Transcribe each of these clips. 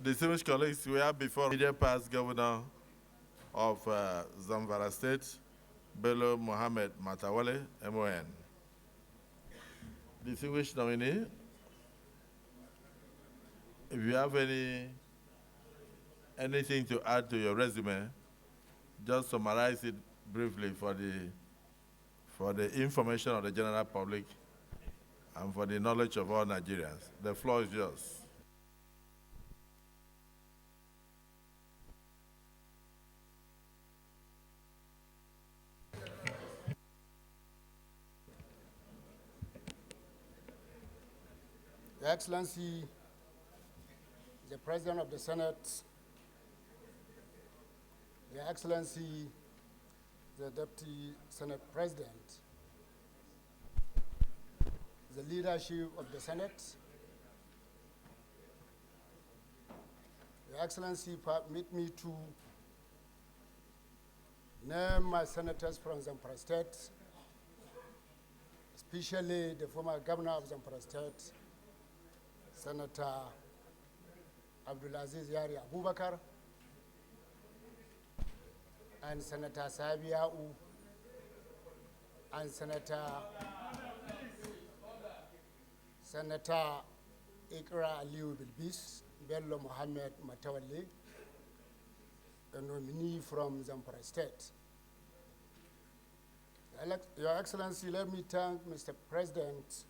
Distinguished colleagues, we have before immediate past governor of Zamfara State, Bello Matawalle, MON. Distinguished nominee, if you have anything to add to your resume, just summarize it briefly for the information of the general public and for the knowledge of all Nigerians. The floor is yours. Your Excellency, the President of the Senate, Your Excellency, the Deputy Senate President, the leadership of the Senate, Your Excellency, permit me to name my senators from Zamfara State, especially the former governor of Zamfara State, Senator Abdulaziz Yari Abubakar, and Senator Sabiau, and Senator Ikra Aliu Bilbis, Bello Matawalle, a nominee from Zamfara State. Your Excellency, let me thank Mr. President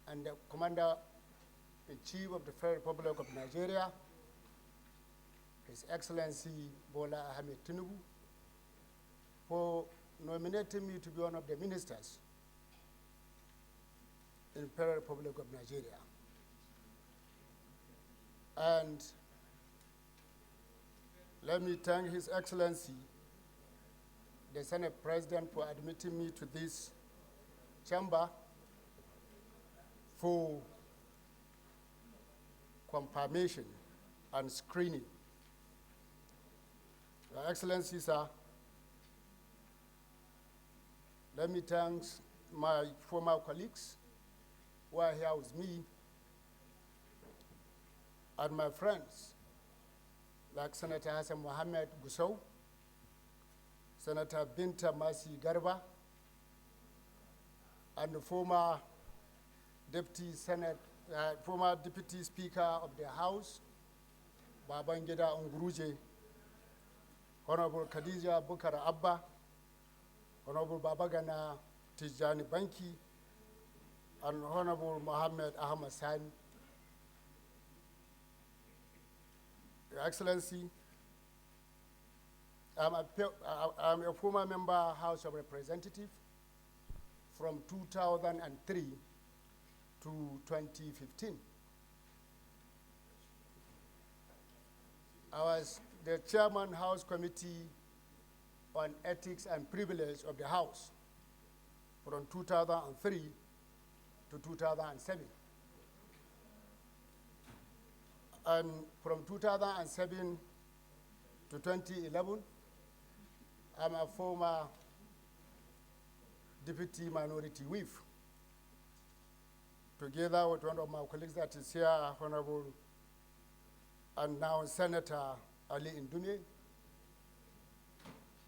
and the Commander-in-Chief of the Federal Republic of Nigeria, His Excellency Bola Ahmed Tinubu, for nominating me to be one of the ministers in the Federal Republic of Nigeria. And let me thank His Excellency, the Senate President, for admitting me to this chamber for confirmation and screening. Your Excellency, sir, let me thank my former colleagues who are here with me and my friends like Senator Hassan Mohammed Gusau, Senator Binta Masi Garba, and the former Deputy Speaker of the House, Babangida Nguruje, Honorable Khadija Bukar Abba, Honorable Babagana Tijani Banki, and Honorable Mohammed Ahmad Sani. Your Excellency, I'm a former member House of Representatives from 2003 to 2015. I was the Chairman House Committee on Ethics and Privilege of the House from 2003 to 2007. And from 2007 to 2011, I'm a former Deputy Minority Whip, together with one of my colleagues that is here, Honorable and now Senator Ali Indume,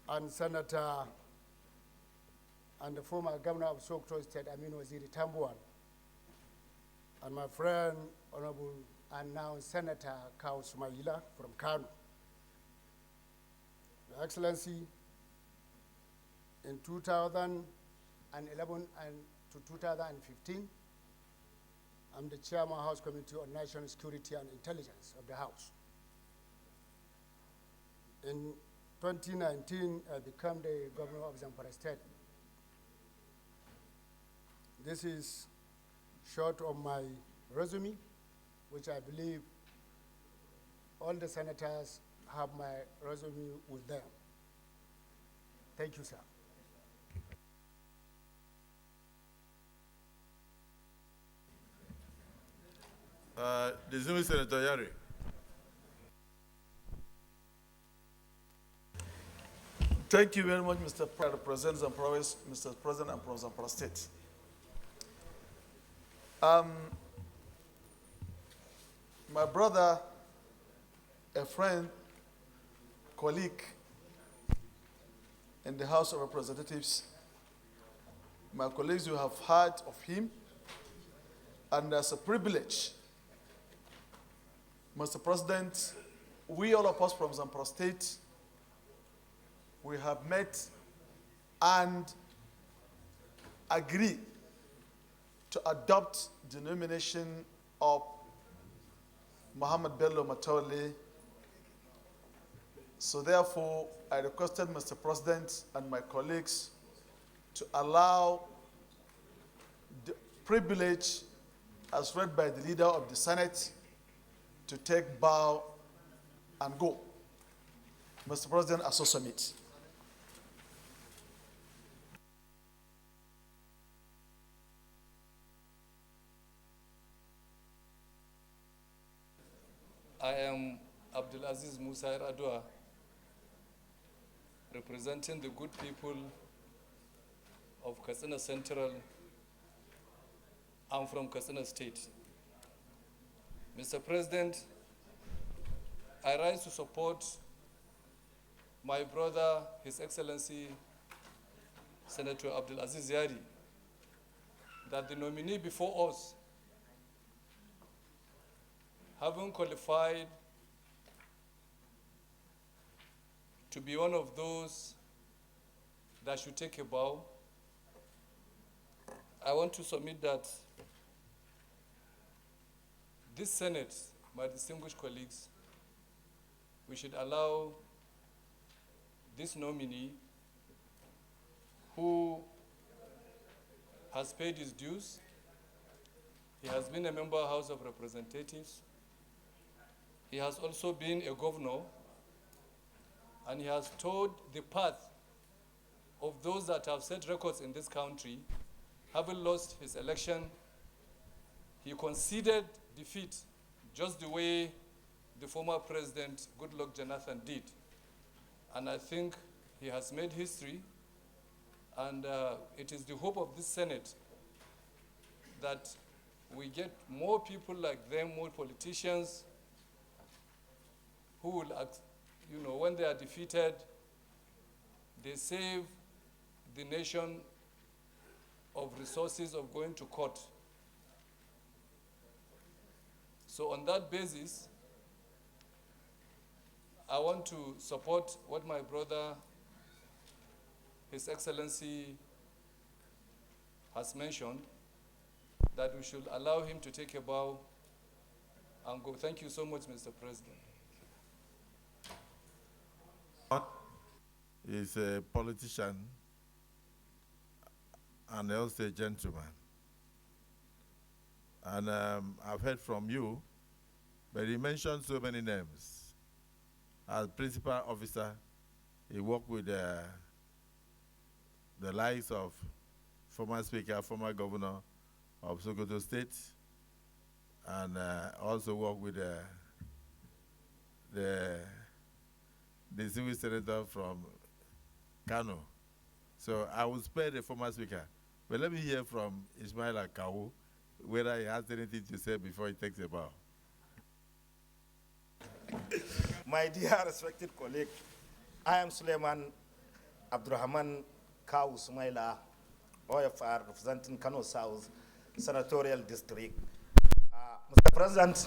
and Senator and the former Governor of Sokoto State, Amin Waziri Tambuwal, and my friend, Honorable and now Senator Kao Sumaila from Kano. Your Excellency, in 2011 and to 2015, I'm the Chairman House Committee on National Security and Intelligence of the House. In 2019, I became the Governor of Zamfara State. This is short of my resume, which I believe all the senators have my resume with them. Thank you, sir. Distinguished Senator Yari. Thank you very much, Mr. President Zamfara, Mr. President, and from Zamfara State. My brother, a friend, colleague in the House of Representatives. My colleagues, you have heard of him, and as a privilege, Mr. President, we all of us from Zamfara State, we have met and agreed to adopt the nomination of Bello Matawalle. So therefore, I requested Mr. President and my colleagues to allow the privilege as read by the leader of the Senate to take bow and go. Mr. President, I so submit. I am Abdulaziz Musa Adua, representing the good people of Katsina Central. I'm from Katsina State. Mr. President, I rise to support my brother, His Excellency Senator Abdulaziz Yari, that the nominee before us, having qualified to be one of those that should take a bow, I want to submit that this Senate, my distinguished colleagues, we should allow this nominee who has paid his dues. He has been a member of the House of Representatives. He has also been a governor, and he has told the path of those that have set records in this country. Having lost his election, he conceded defeat, just the way the former president, Goodluck Jonathan, did. And I think he has made history, and it is the hope of this Senate that we get more people like them, more politicians who will act, when they are defeated, they save the nation of resources of going to court. So on that basis, I want to support what my brother, His Excellency, has mentioned, that we should allow him to take a bow and go. Thank you so much, Mr. President. He's a politician and also a gentleman. And I've heard from you, but he mentioned so many names. As principal officer, he worked with the likes of former Speaker, former Governor of Sokoto State, and also worked with the distinguished senator from Kano. So I will spare the former Speaker, but let me hear from Ismail Akawu whether he has anything to say before he takes a bow. My dear respected colleague, I am Suleiman Abdurrahman Kawu Sumaila, OFR, representing Kano South Senatorial District. Mr. President,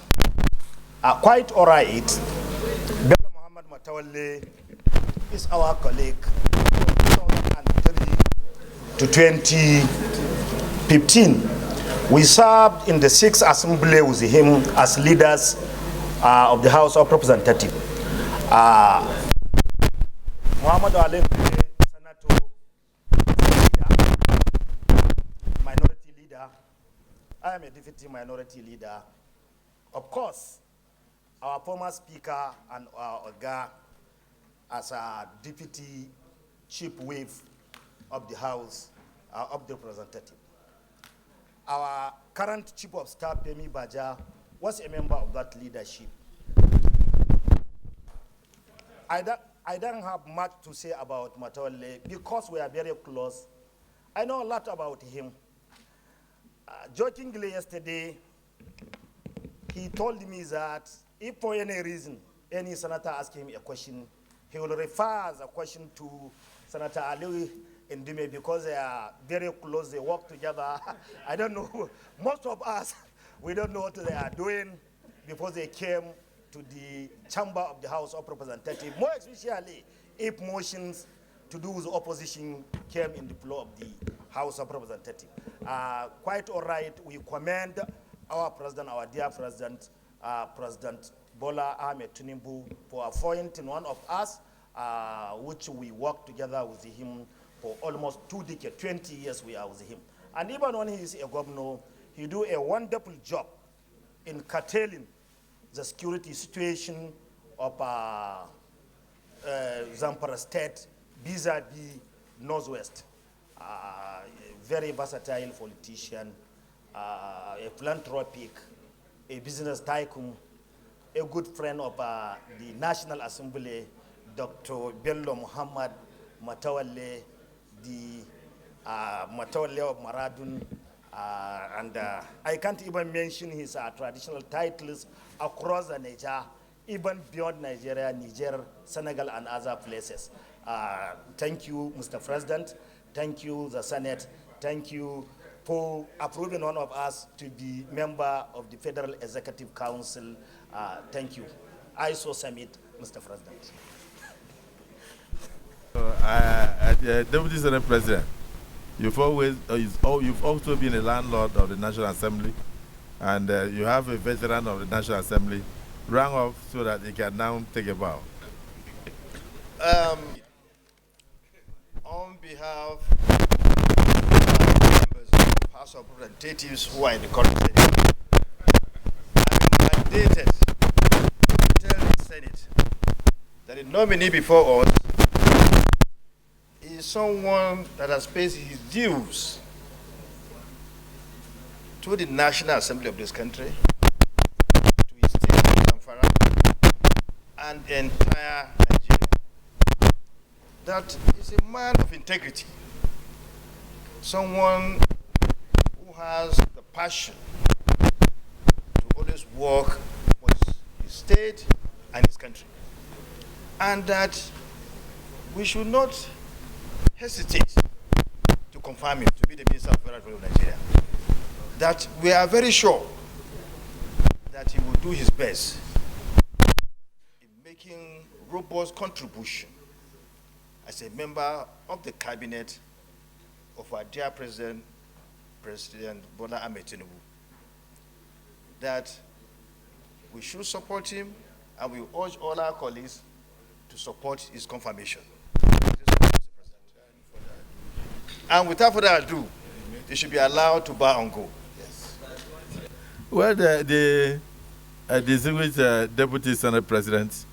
quite all right. Bello Matawalle is our colleague from 2003 to 2015. We served in the 6th Assembly with him as leaders of the House of Representatives. Matawalle, Senator, minority leader. I am a deputy minority leader. Of course, our former Speaker and our Oga as a deputy chief whip of the House of the Representatives. Our current Chief of Staff, Femi Baja, was a member of that leadership. I don't have much to say about Matawalle because we are very close. I know a lot about him. Jokingly yesterday, he told me that if for any reason any senator asking him a question, he will refer the question to Senator Ali Ndume because they are very close, they work together. I don't know, most of us, we don't know what they are doing before they came to the chamber of the House of Representatives, more especially if motions to do with opposition came in the floor of the House of Representatives. Quite all right, we commend our president, our dear president, President Bola Ahmed Tinubu, for appointing one of us, which we worked together with him for almost 2 decades, 20 years we are with him. And even when he is a governor, he do a wonderful job in curtailing the security situation of Zamfara state vis-a-vis Northwest. A very versatile politician, a philanthropic, a business tycoon, a good friend of the National Assembly, Dr. Bello Matawalle, the Matawalle of Maradun, and I can't even mention his traditional titles across the Niger, even beyond Nigeria, Niger, Senegal, and other places. Thank you, Mr. President. Thank you, the Senate. Thank you for approving one of us to be member of the Federal Executive Council. Thank you. I so submit, Mr. President. Deputy Senate President, you've also been a landlord of the National Assembly, and you have a veteran of the National Assembly. Rang off so that he can now take a bow. On behalf of members of the House of Representatives who are in the current Senate, I am mandated to tell the Senate that the nominee before us is someone that has paid his dues to the National Assembly of this country, to his state of Zamfara, and the entire Nigeria. That is a man of integrity, someone who has the passion to always work for his state and his country, and that we should not hesitate to confirm him to be the Minister of Federal Republic of Nigeria. That we are very sure that he will do his best in making robust contribution as a member of the cabinet of our dear President Bola Ahmed Tinubu. That we should support him, and we urge all our colleagues to support his confirmation. And without further ado, they should be allowed to bow and go. Yes. Well, the distinguished Deputy Senate President,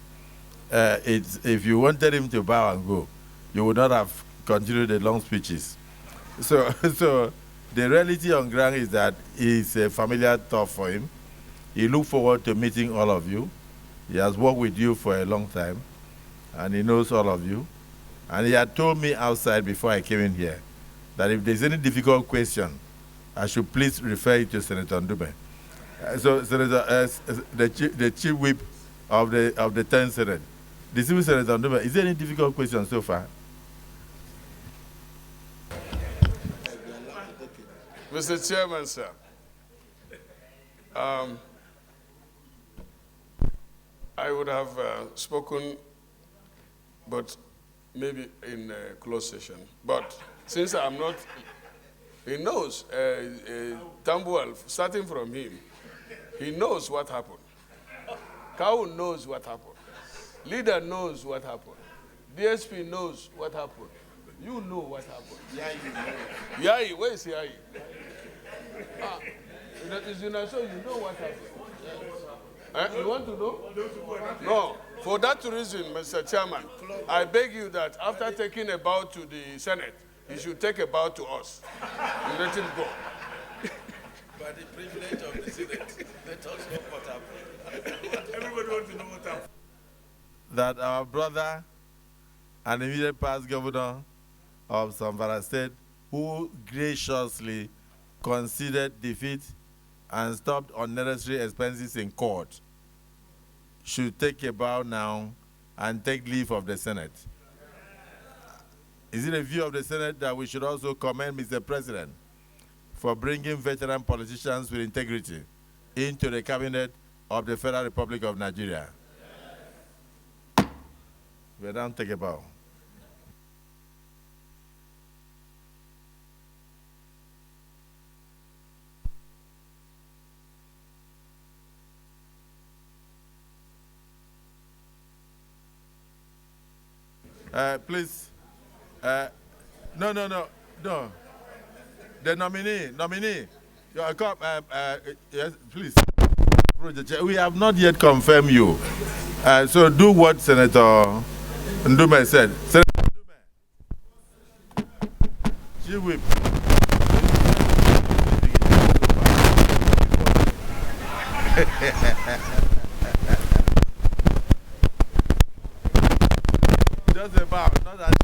if you wanted him to bow and go, you would not have continued the long speeches. So the reality on ground is that it's a familiar thought for him. He looks forward to meeting all of you. He has worked with you for a long time, and he knows all of you. And he had told me outside before I came in here that if there's any difficult question, I should please refer it to Senator Ndume. So Senator, the chief whip of the 10th Senate, distinguished Senator Ndume, is there any difficult question so far? Mr. Chairman, sir, I would have spoken, but maybe in a closed session. But since I'm not, he knows, Tambuwal, starting from him, he knows what happened. Cow knows what happened. Leader knows what happened. DSP knows what happened. You know what happened. Yai, where is Yai? You know what happened. You want to know? No. For that reason, Mr. Chairman, I beg you that after taking a bow to the Senate, he should take a bow to us. And let him go. By the privilege of the Senate, let us know what happened. Everybody wants to know what happened. That our brother and immediate past governor of Zamfara State, who graciously conceded defeat and stopped unnecessary expenses in court, should take a bow now and take leave of the Senate. Is it a view of the Senate that we should also commend Mr. President for bringing veteran politicians with integrity into the cabinet of the Federal Republic of Nigeria? Yes. We now take a bow. Please, no. The nominee, yes, please. We have not yet confirmed you. So do what Senator Ndume said. Senator Ndume, she whip. Just about, not that.